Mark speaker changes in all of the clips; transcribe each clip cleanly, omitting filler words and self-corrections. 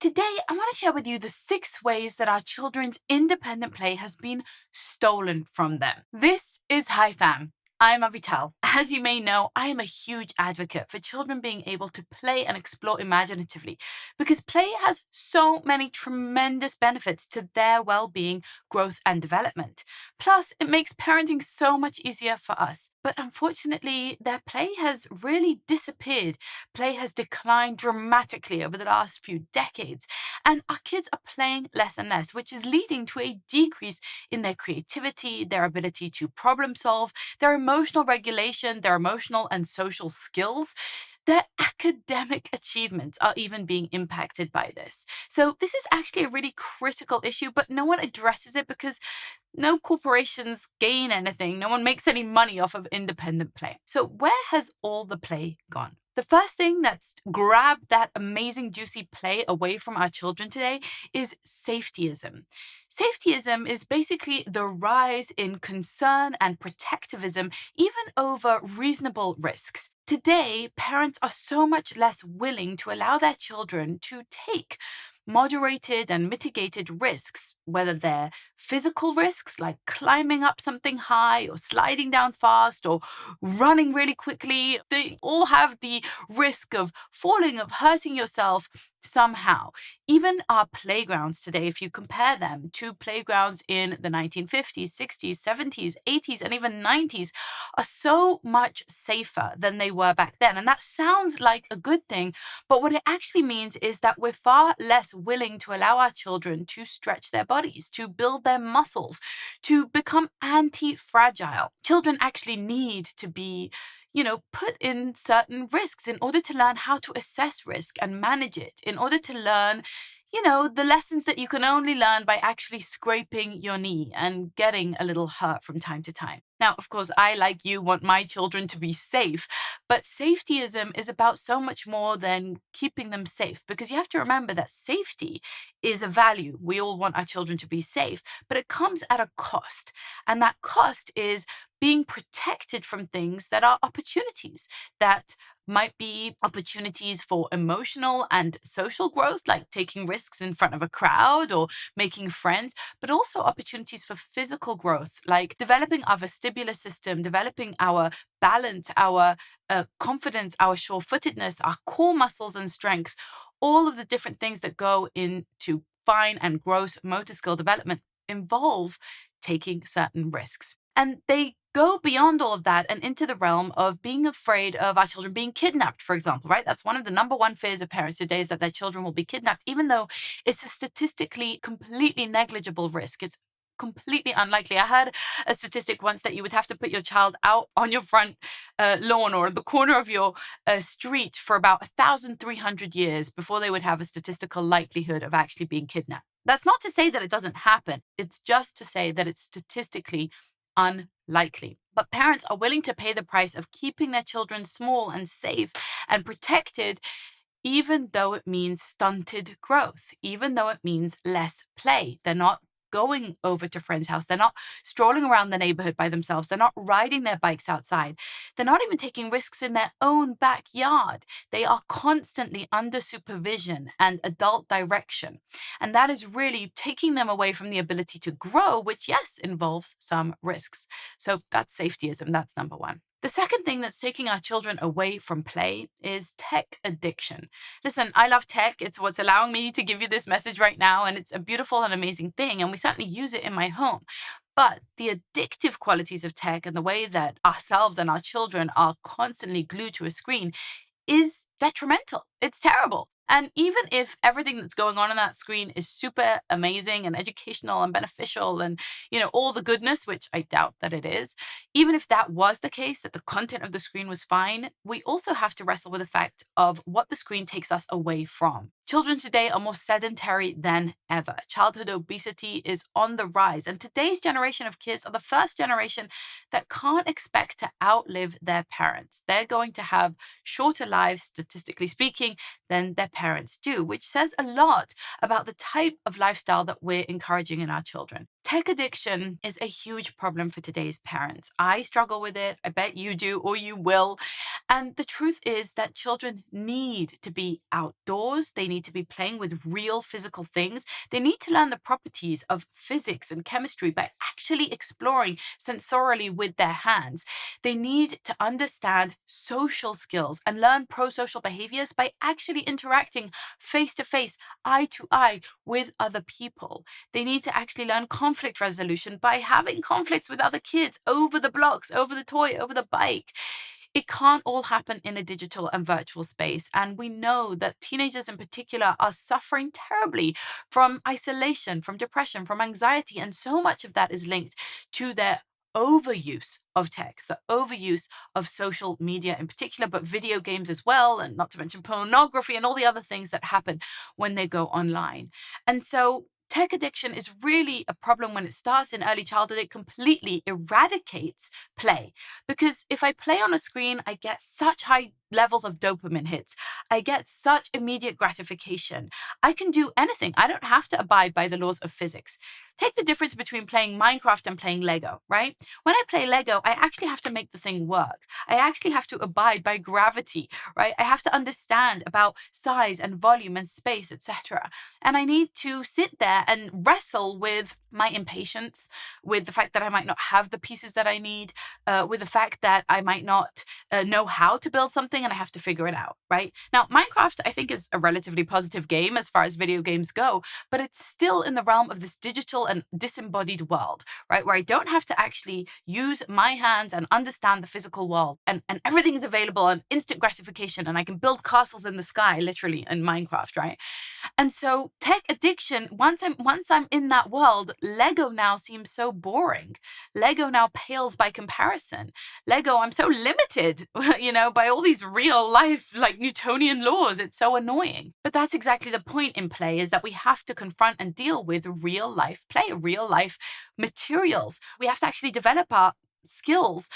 Speaker 1: Today, I want to share with you the 6 ways that our children's independent play has been stolen from them. This is Hi Fam. I'm Avital. As you may know, I am a huge advocate for children being able to play and explore imaginatively because play has so many tremendous benefits to their well-being, growth, and development. Plus, it makes parenting so much easier for us. But unfortunately, their play has really disappeared. Play has declined dramatically over the last few decades, and our kids are playing less and less, which is leading to a decrease in their creativity, their ability to problem solve, their emotional regulation, their emotional and social skills. Their academic achievements are even being impacted by this. So, this is actually a really critical issue, but no one addresses it because no corporations gain anything. No one makes any money off of independent play. So where has all the play gone? The first thing that's grabbed that amazing, juicy play away from our children today is safetyism. Safetyism is basically the rise in concern and protectivism, even over reasonable risks. Today, parents are so much less willing to allow their children to take moderated and mitigated risks, whether they're physical risks like climbing up something high or sliding down fast or running really quickly. They all have the risk of falling, of hurting yourself somehow. Even our playgrounds today, if you compare them to playgrounds in the 1950s, 60s, 70s, 80s, and even 90s, are so much safer than they were back then. And that sounds like a good thing, but what it actually means is that we're far less willing to allow our children to stretch their bodies, to build their muscles, to become anti-fragile. Children actually need to be put in certain risks in order to learn how to assess risk and manage it, in order to learn, the lessons that you can only learn by actually scraping your knee and getting a little hurt from time to time. Now, of course, I, like you, want my children to be safe, but safetyism is about so much more than keeping them safe, because you have to remember that safety is a value. We all want our children to be safe, but it comes at a cost. And that cost is being protected from things that are opportunities, that might be opportunities for emotional and social growth, like taking risks in front of a crowd or making friends, but also opportunities for physical growth, like developing our vestibular system, developing our balance, our confidence, our sure-footedness, our core muscles and strength, all of the different things that go into fine and gross motor skill development involve taking certain risks. And they go beyond all of that and into the realm of being afraid of our children being kidnapped, for example, right? That's one of the number one fears of parents today, is that their children will be kidnapped, even though it's a statistically completely negligible risk. It's completely unlikely. I heard a statistic once that you would have to put your child out on your front lawn or the corner of your street for about 1,300 years before they would have a statistical likelihood of actually being kidnapped. That's not to say that it doesn't happen. It's just to say that it's statistically unlikely. But parents are willing to pay the price of keeping their children small and safe and protected, even though it means stunted growth, even though it means less play. They're not going over to friend's house. They're not strolling around the neighborhood by themselves. They're not riding their bikes outside. They're not even taking risks in their own backyard. They are constantly under supervision and adult direction. And that is really taking them away from the ability to grow, which, yes, involves some risks. So that's safetyism. That's number one. The second thing that's taking our children away from play is tech addiction. Listen, I love tech. It's what's allowing me to give you this message right now, and it's a beautiful and amazing thing, and we certainly use it in my home. But the addictive qualities of tech and the way that ourselves and our children are constantly glued to a screen is detrimental. It's terrible. And even if everything that's going on that screen is super amazing and educational and beneficial and, all the goodness, which I doubt that it is, even if that was the case, that the content of the screen was fine, we also have to wrestle with the fact of what the screen takes us away from. Children today are more sedentary than ever. Childhood obesity is on the rise, and today's generation of kids are the first generation that can't expect to outlive their parents. They're going to have shorter lives, statistically speaking, than their parents do, which says a lot about the type of lifestyle that we're encouraging in our children. Tech addiction is a huge problem for today's parents. I struggle with it. I bet you do, or you will. And the truth is that children need to be outdoors. They need to be playing with real physical things. They need to learn the properties of physics and chemistry by actually exploring sensorially with their hands. They need to understand social skills and learn pro-social behaviors by actually interacting face to face, eye to eye with other people. They need to actually learn conflict resolution by having conflicts with other kids over the blocks, over the toy, over the bike. It can't all happen in a digital and virtual space. And we know that teenagers in particular are suffering terribly from isolation, from depression, from anxiety. And so much of that is linked to their overuse of tech, the overuse of social media in particular, but video games as well, and not to mention pornography and all the other things that happen when they go online. And so tech addiction is really a problem when it starts in early childhood. It completely eradicates play. Because if I play on a screen, I get such high levels of dopamine hits. I get such immediate gratification. I can do anything. I don't have to abide by the laws of physics. Take the difference between playing Minecraft and playing Lego, right? When I play Lego, I actually have to make the thing work. I actually have to abide by gravity, right? I have to understand about size and volume and space, etc. And I need to sit there and wrestle with my impatience, with the fact that I might not have the pieces that I need, with the fact that I might not know how to build something and I have to figure it out, right? Now, Minecraft, I think, is a relatively positive game as far as video games go, but it's still in the realm of this digital and disembodied world, right? Where I don't have to actually use my hands and understand the physical world, and everything is available and instant gratification, and I can build castles in the sky, literally, in Minecraft, right? And so tech addiction, once I'm in that world, Lego now seems so boring. Lego now pales by comparison. Lego, I'm so limited, by all these real life, like Newtonian laws. It's so annoying. But that's exactly the point in play, is that we have to confront and deal with real life play, real life materials. We have to actually develop our skills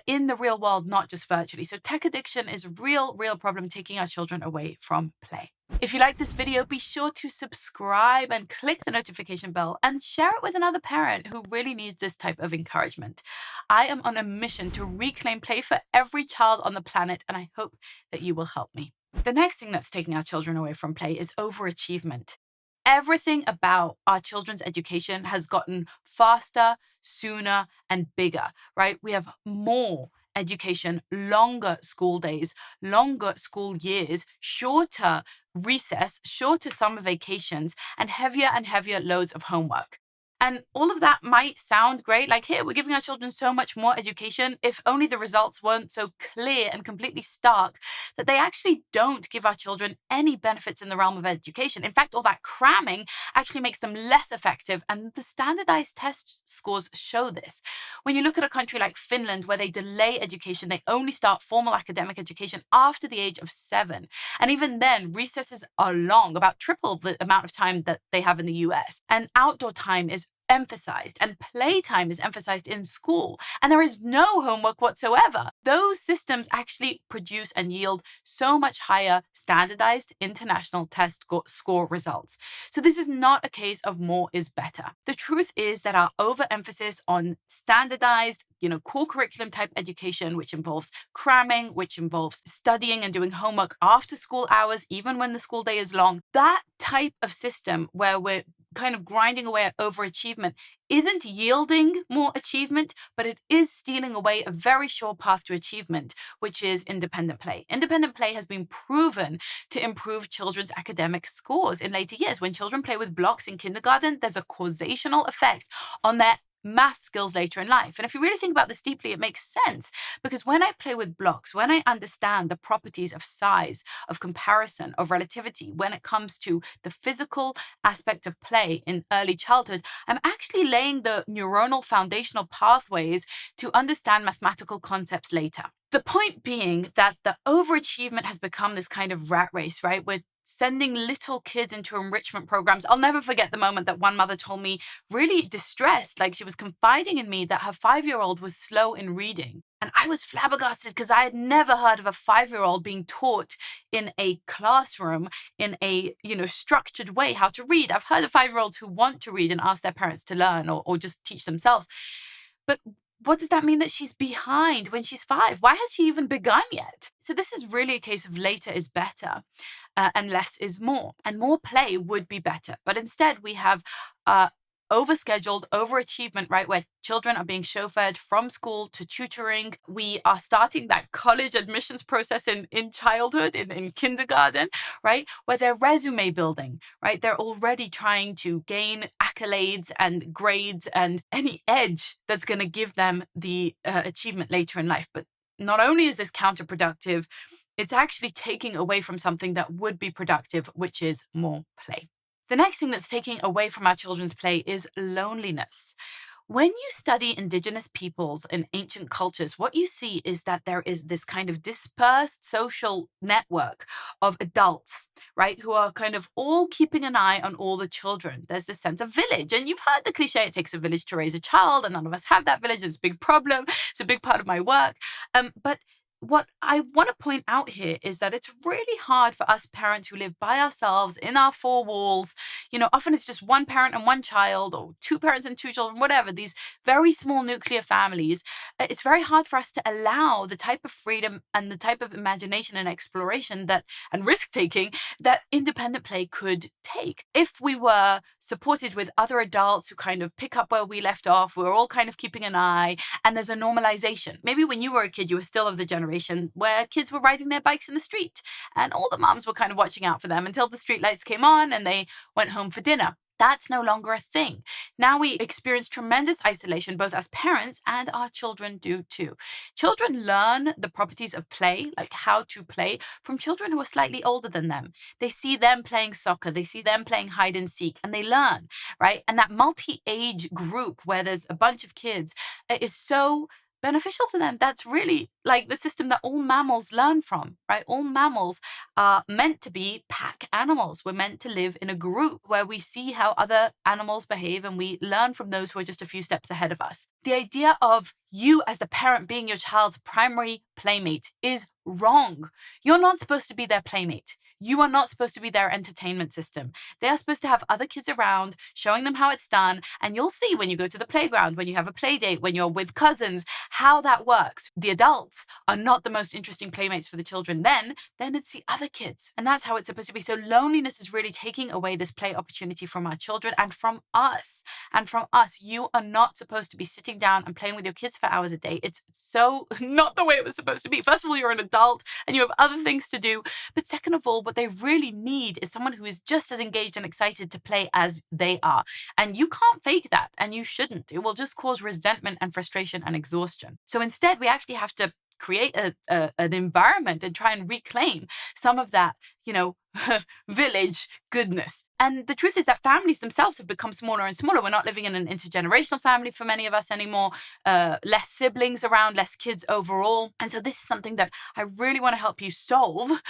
Speaker 1: in the real world, not just virtually. So tech addiction is a real problem taking our children away from play. If you like this video, be sure to subscribe and click the notification bell and share it with another parent who really needs this type of encouragement. I am on a mission to reclaim play for every child on the planet, and I hope that you will help me. The next thing that's taking our children away from play is overachievement. Everything about our children's education has gotten faster, sooner, and bigger, right? We have more education, longer school days, longer school years, shorter recess, shorter summer vacations, and heavier loads of homework. And all of that might sound great, like, here, we're giving our children so much more education, if only the results weren't so clear and completely stark that they actually don't give our children any benefits in the realm of education. In fact, all that cramming actually makes them less effective, and the standardized test scores show this. When you look at a country like Finland, where they delay education, they only start formal academic education after the age of 7. And even then, recesses are long, about triple the amount of time that they have in the US. And outdoor time is emphasized, and playtime is emphasized in school, and there is no homework whatsoever. Those systems actually produce and yield so much higher standardized international test score results. So this is not a case of more is better. The truth is that our overemphasis on standardized, core curriculum type education, which involves cramming, which involves studying and doing homework after school hours, even when the school day is long, that type of system where we're kind of grinding away at overachievement isn't yielding more achievement, but it is stealing away a very sure path to achievement, which is independent play. Independent play has been proven to improve children's academic scores in later years. When children play with blocks in kindergarten, there's a causational effect on their math skills later in life. And if you really think about this deeply, it makes sense, because when I play with blocks, when I understand the properties of size, of comparison, of relativity, when it comes to the physical aspect of play in early childhood, I'm actually laying the neuronal foundational pathways to understand mathematical concepts later. The point being that the overachievement has become this kind of rat race, right? We're sending little kids into enrichment programs. I'll never forget the moment that one mother told me, really distressed, like she was confiding in me, that her 5-year-old was slow in reading. And I was flabbergasted because I had never heard of a 5-year-old being taught in a classroom in a, structured way how to read. I've heard of 5-year-olds who want to read and ask their parents to learn or just teach themselves. But what does that mean that she's behind when she's 5? Why has she even begun yet? So this is really a case of later is better and less is more. And more play would be better. But instead we have overscheduled overachievement, right? Where children are being chauffeured from school to tutoring. We are starting that college admissions process in childhood, in kindergarten, right? Where they're resume building, right? They're already trying to gain accolades and grades and any edge that's going to give them the achievement later in life. But not only is this counterproductive, it's actually taking away from something that would be productive, which is more play. The next thing that's taking away from our children's play is loneliness. When you study indigenous peoples in ancient cultures, what you see is that there is this kind of dispersed social network of adults, right, who are kind of all keeping an eye on all the children. There's this sense of village. And you've heard the cliche, it takes a village to raise a child, and none of us have that village. It's a big problem. It's a big part of my work. But what I want to point out here is that it's really hard for us parents who live by ourselves in our 4 walls. Often it's just one parent and one child, or 2 parents and 2 children, whatever, these very small nuclear families. It's very hard for us to allow the type of freedom and the type of imagination and exploration and risk-taking that independent play could take. If we were supported with other adults who kind of pick up where we left off, we're all kind of keeping an eye, and there's a normalization. Maybe when you were a kid, you were still of the generation where kids were riding their bikes in the street and all the moms were kind of watching out for them until the street lights came on and they went home for dinner. That's no longer a thing. Now we experience tremendous isolation, both as parents and our children do too. Children learn the properties of play, like how to play, from children who are slightly older than them. They see them playing soccer, they see them playing hide and seek, and they learn, right? And that multi-age group where there's a bunch of kids is so beneficial to them. That's really like the system that all mammals learn from, right? All mammals are meant to be pack animals. We're meant to live in a group where we see how other animals behave and we learn from those who are just a few steps ahead of us. The idea of you as the parent being your child's primary playmate is wrong. You're not supposed to be their playmate. You are not supposed to be their entertainment system. They are supposed to have other kids around, showing them how it's done. And you'll see when you go to the playground, when you have a play date, when you're with cousins, how that works. The adults are not the most interesting playmates for the children. Then it's the other kids. And that's how it's supposed to be. So loneliness is really taking away this play opportunity from our children and from us. And from us, you are not supposed to be sitting down and playing with your kids for hours a day. It's so not the way it was supposed to be. First of all, you're an adult and you have other things to do. But second of all, what they really need is someone who is just as engaged and excited to play as they are. And you can't fake that, and you shouldn't. It will just cause resentment and frustration and exhaustion. So instead, we actually have to create an environment and try and reclaim some of that, village goodness. And the truth is that families themselves have become smaller and smaller. We're not living in an intergenerational family for many of us anymore. Less siblings around, less kids overall. And so this is something that I really want to help you solve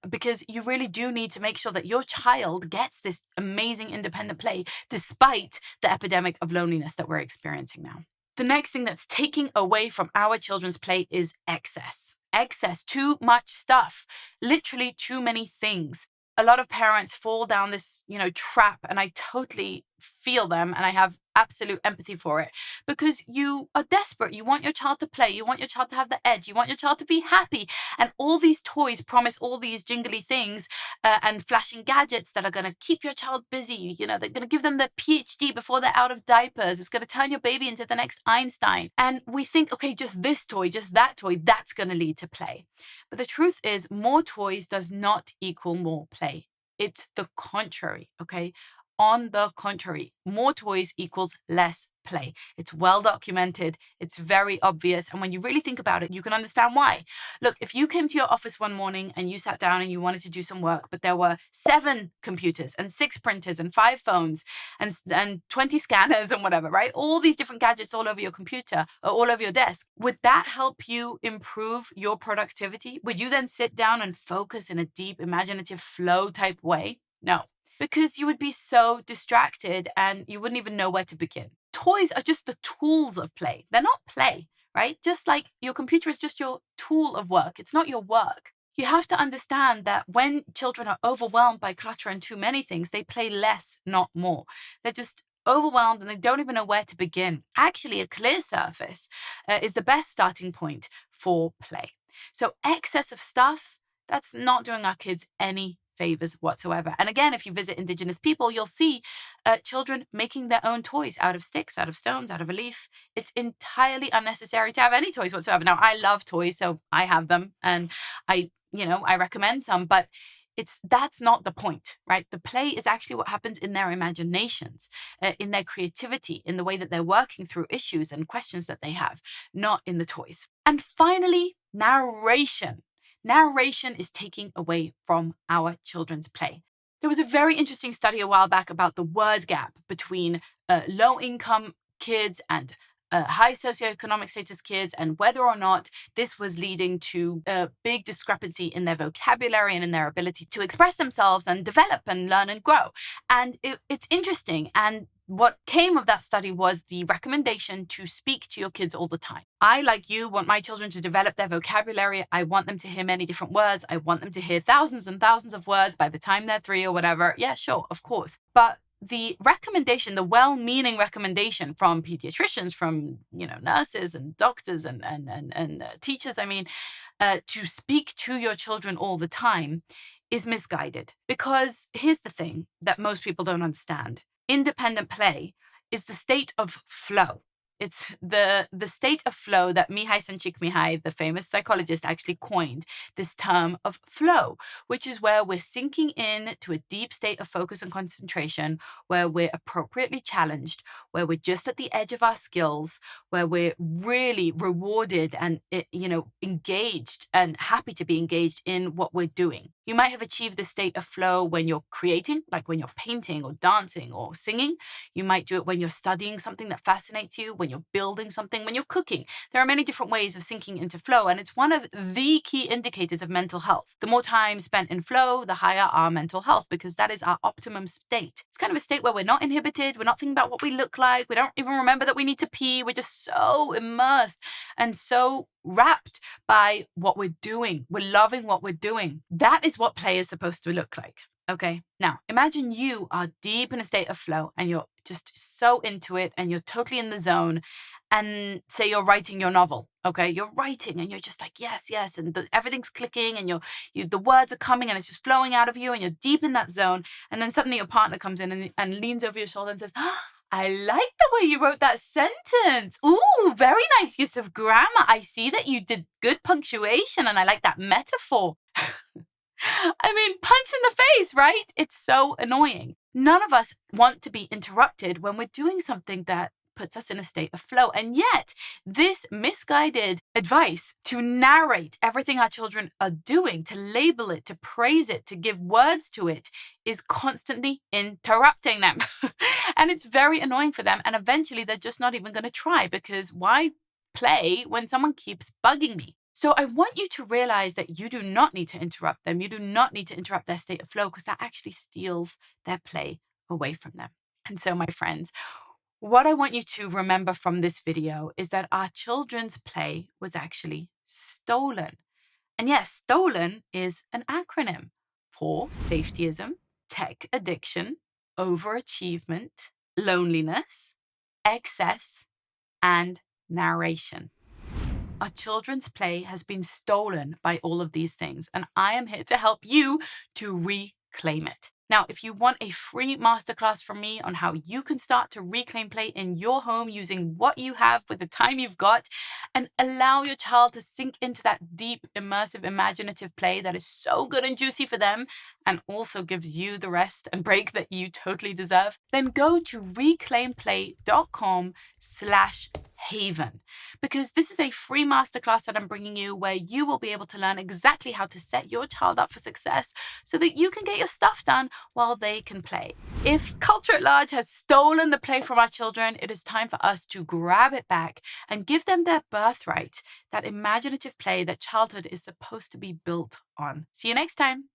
Speaker 1: because you really do need to make sure that your child gets this amazing independent play despite the epidemic of loneliness that we're experiencing now. The next thing that's taking away from our children's play is excess. Excess, too much stuff, literally too many things. A lot of parents fall down this, trap, and I totally feel them and I have absolute empathy for it because you are desperate. You want your child to play. You want your child to have the edge. You want your child to be happy. And all these toys promise all these jingly things and flashing gadgets that are going to keep your child busy. They're going to give them the PhD before they're out of diapers. It's going to turn your baby into the next Einstein. And we think, okay, just this toy, just that toy, that's going to lead to play. But the truth is, more toys does not equal more play. It's the contrary, okay? On the contrary, more toys equals less play. It's well documented. It's very obvious. And when you really think about it, you can understand why. Look, if you came to your office one morning and you sat down and you wanted to do some work, but there were 7 computers and 6 printers and 5 phones and 20 scanners and whatever, right? All these different gadgets all over your computer or all over your desk. Would that help you improve your productivity? Would you then sit down and focus in a deep, imaginative flow type way? No. Because you would be so distracted and you wouldn't even know where to begin. Toys are just the tools of play. They're not play, right? Just like your computer is just your tool of work. It's not your work. You have to understand that when children are overwhelmed by clutter and too many things, they play less, not more. They're just overwhelmed and they don't even know where to begin. Actually, a clear surface is the best starting point for play. So excess of stuff, that's not doing our kids any favors whatsoever. And again, if you visit Indigenous people, you'll see children making their own toys out of sticks, out of stones, out of a leaf. It's entirely unnecessary to have any toys whatsoever. Now, I love toys, so I have them, and I recommend some, but that's not the point, right? The play is actually what happens in their imaginations, in their creativity, in the way that they're working through issues and questions that they have, not in the toys. And finally, narration. Narration is taking away from our children's play. There was a very interesting study a while back about the word gap between low-income kids and high socioeconomic status kids, and whether or not this was leading to a big discrepancy in their vocabulary and in their ability to express themselves and develop and learn and grow. And it's interesting. And what came of that study was the recommendation to speak to your kids all the time. I, like you, want my children to develop their vocabulary. I want them to hear many different words. I want them to hear thousands and thousands of words by the time they're 3 or whatever. Yeah, sure, of course. But the recommendation, the well-meaning recommendation from pediatricians, from nurses and doctors and teachers, to speak to your children all the time is misguided. Because here's the thing that most people don't understand. Independent play is the state of flow. It's the state of flow that Mihai Csikszentmihalyi, the famous psychologist, actually coined, this term of flow, which is where we're sinking in to a deep state of focus and concentration, where we're appropriately challenged, where we're just at the edge of our skills, where we're really rewarded and engaged and happy to be engaged in what we're doing. You might have achieved this state of flow when you're creating, like when you're painting or dancing or singing. You might do it when you're studying something that fascinates you, when you're building something, when you're cooking. There are many different ways of sinking into flow, and it's one of the key indicators of mental health. The more time spent in flow, the higher our mental health, because that is our optimum state. It's kind of a state where we're not inhibited, we're not thinking about what we look like, we don't even remember that we need to pee, we're just so immersed and so wrapped by what we're doing. We're loving what we're doing. That is what play is supposed to look like. Okay. Now, imagine you are deep in a state of flow and you're just so into it and you're totally in the zone. And say you're writing your novel. Okay. You're writing and you're just like, yes. And everything's clicking and the words are coming and it's just flowing out of you and you're deep in that zone. And then suddenly your partner comes in and leans over your shoulder and says, I like the way you wrote that sentence. Ooh, very nice use of grammar. I see that you did good punctuation and I like that metaphor. Punch in the face, right? It's so annoying. None of us want to be interrupted when we're doing something that puts us in a state of flow. And yet, this misguided advice to narrate everything our children are doing, to label it, to praise it, to give words to it, is constantly interrupting them. And it's very annoying for them. And eventually, they're just not even going to try, because why play when someone keeps bugging me? So I want you to realize that you do not need to interrupt them. You do not need to interrupt their state of flow, because that actually steals their play away from them. And so, my friends, what I want you to remember from this video is that our children's play was actually stolen. And yes, stolen is an acronym for safetyism, tech addiction, overachievement, loneliness, excess, and narration. Our children's play has been stolen by all of these things, and I am here to help you to reclaim it. Now, if you want a free masterclass from me on how you can start to reclaim play in your home using what you have with the time you've got, and allow your child to sink into that deep, immersive, imaginative play that is so good and juicy for them and also gives you the rest and break that you totally deserve, then go to reclaimplay.com/haven, because this is a free masterclass that I'm bringing you where you will be able to learn exactly how to set your child up for success so that you can get your stuff done while they can play. If culture at large has stolen the play from our children, it is time for us to grab it back and give them their birthright, that imaginative play that childhood is supposed to be built on. See you next time.